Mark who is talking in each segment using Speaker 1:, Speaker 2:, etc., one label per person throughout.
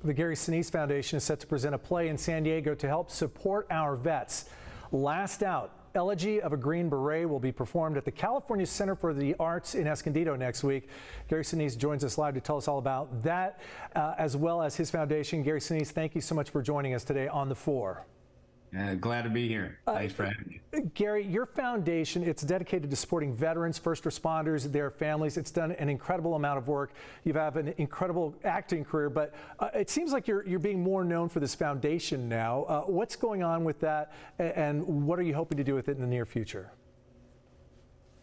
Speaker 1: The Gary Sinise Foundation is set to present a play in San Diego to help support our vets. Last Out, Elegy of a Green Beret will be performed at the California Center for the Arts in Escondido next week. Gary Sinise joins us live to tell us all about that, as well as his foundation. Gary Sinise, thank you so much for joining us today on The Four.
Speaker 2: Glad to be here. Thanks for having me.
Speaker 1: Gary, your foundation, it's dedicated to supporting veterans, first responders, their families. It's done an incredible amount of work. You have an incredible acting career, but it seems like you're being more known for this foundation now. What's going on with that, and what are you hoping to do with it in the near future?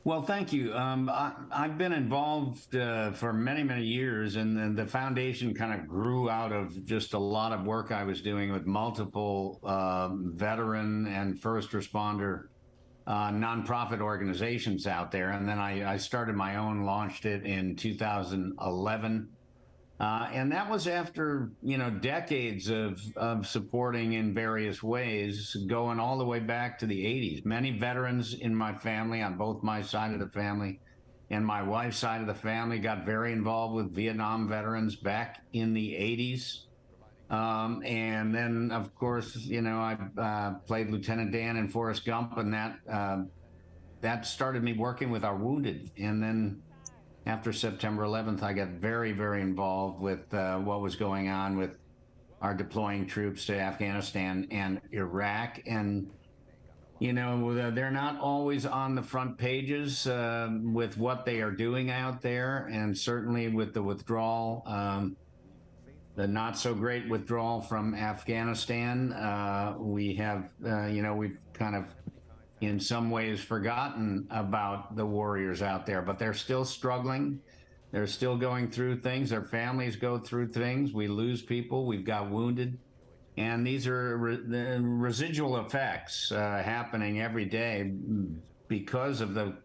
Speaker 2: Well, thank you. I've been involved for many, many years, and the foundation kind of grew out of just a lot of work I was doing with multiple veteran and first responder nonprofit organizations out there. And then I started my own, launched it in 2011. And that was after, decades of supporting in various ways, going all the way back to the 80s. Many veterans in my family, on both my side of the family and my wife's side of the family, got very involved with Vietnam veterans back in the 80s. And then, of course, I played Lieutenant Dan in Forrest Gump, and that started me working with our wounded. And then after September 11th, I got very, very involved with what was going on with our deploying troops to Afghanistan and Iraq. And, they're not always on the front pages with what they are doing out there. And certainly with the withdrawal, the not so great withdrawal from Afghanistan, we have, we've kind of in some ways forgotten about the warriors out there, but they're still struggling. They're still going through things. Their families go through things. We lose people. We've got wounded. And these are the residual effects happening every day because of the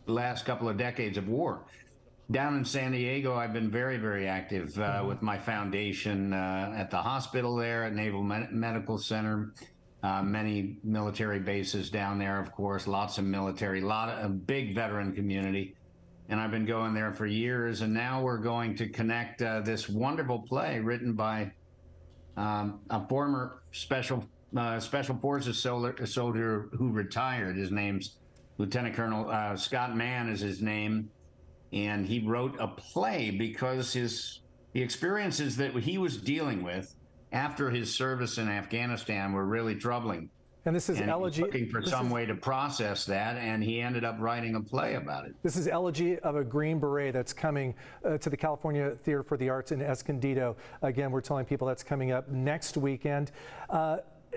Speaker 2: last couple of decades of war. Down in San Diego, I've been very, very active with my foundation at the hospital there, at Naval Medical Center. Many military bases down there, of course, lots of military, a big veteran community. And I've been going there for years. And now we're going to connect this wonderful play written by a former Special Forces soldier who retired. His name's Lieutenant Colonel Scott Mann is his name. And he wrote a play because the experiences that he was dealing with after his service in Afghanistan were really troubling.
Speaker 1: And this is Elegy.
Speaker 2: Looking for some way to process that, and he ended up writing a play about it.
Speaker 1: This is Elegy of a Green Beret that's coming to the California Theater for the Arts in Escondido. Again, we're telling people that's coming up next weekend.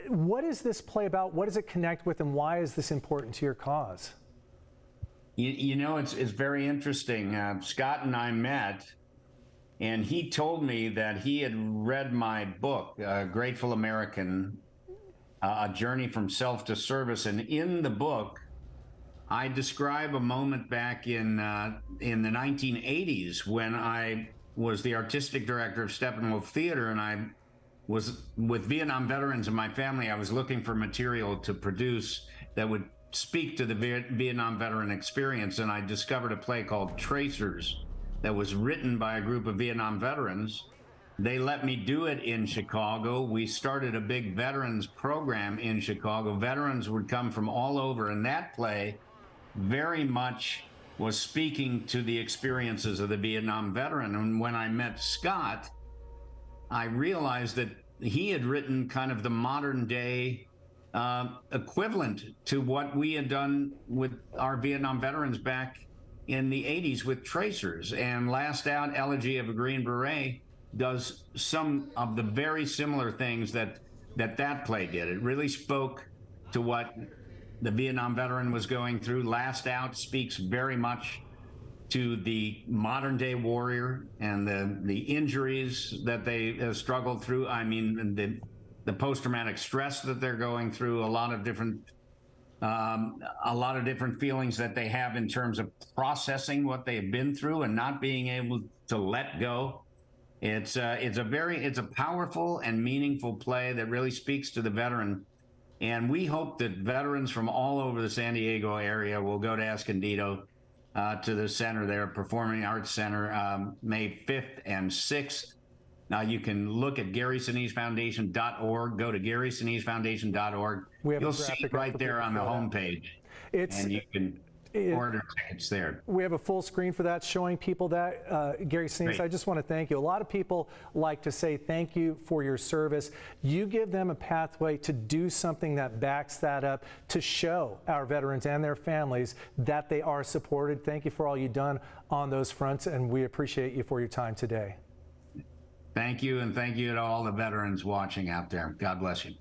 Speaker 1: What is this play about? What does it connect with, and why is this important to your cause?
Speaker 2: It's very interesting. Scott and I met, and he told me that he had read my book, Grateful American, A Journey from Self to Service. And in the book, I describe a moment back in the 1980s when I was the artistic director of Steppenwolf Theater, and I was with Vietnam veterans in my family. I was looking for material to produce that would speak to the Vietnam veteran experience, and I discovered a play called Tracers that was written by a group of Vietnam veterans. They let me do it in Chicago. We started a big veterans program in Chicago. Veterans would come from all over, and that play very much was speaking to the experiences of the Vietnam veteran. And when I met Scott, I realized that he had written kind of the modern day equivalent to what we had done with our Vietnam veterans back in the 80s with Tracers. And Last Out, Elegy of a Green Beret does some of the very similar things that play did. It really spoke to what the Vietnam veteran was going through. Last Out speaks very much to the modern day warrior and the injuries that they struggled through. I mean, the post-traumatic stress that they're going through, a lot of different feelings that they have in terms of processing what they've been through and not being able to let go. It's a powerful and meaningful play that really speaks to the veteran. And we hope that veterans from all over the San Diego area will go to Escondido, to the center there, Performing Arts Center, May 5th and 6th. You can look at GarySiniseFoundation.org. Go to GarySiniseFoundation.org.
Speaker 1: We have a
Speaker 2: You'll see
Speaker 1: graphic
Speaker 2: it right
Speaker 1: for
Speaker 2: there
Speaker 1: people
Speaker 2: on the
Speaker 1: to fill out.
Speaker 2: homepage,
Speaker 1: It's
Speaker 2: and you can order tickets there.
Speaker 1: We have a full screen for that, showing people that. Gary Sinise,
Speaker 2: Great.
Speaker 1: I just want to thank you. A lot of people like to say thank you for your service. You give them a pathway to do something that backs that up, to show our veterans and their families that they are supported. Thank you for all you've done on those fronts, and we appreciate you for your time today.
Speaker 2: Thank you, and thank you to all the veterans watching out there. God bless you.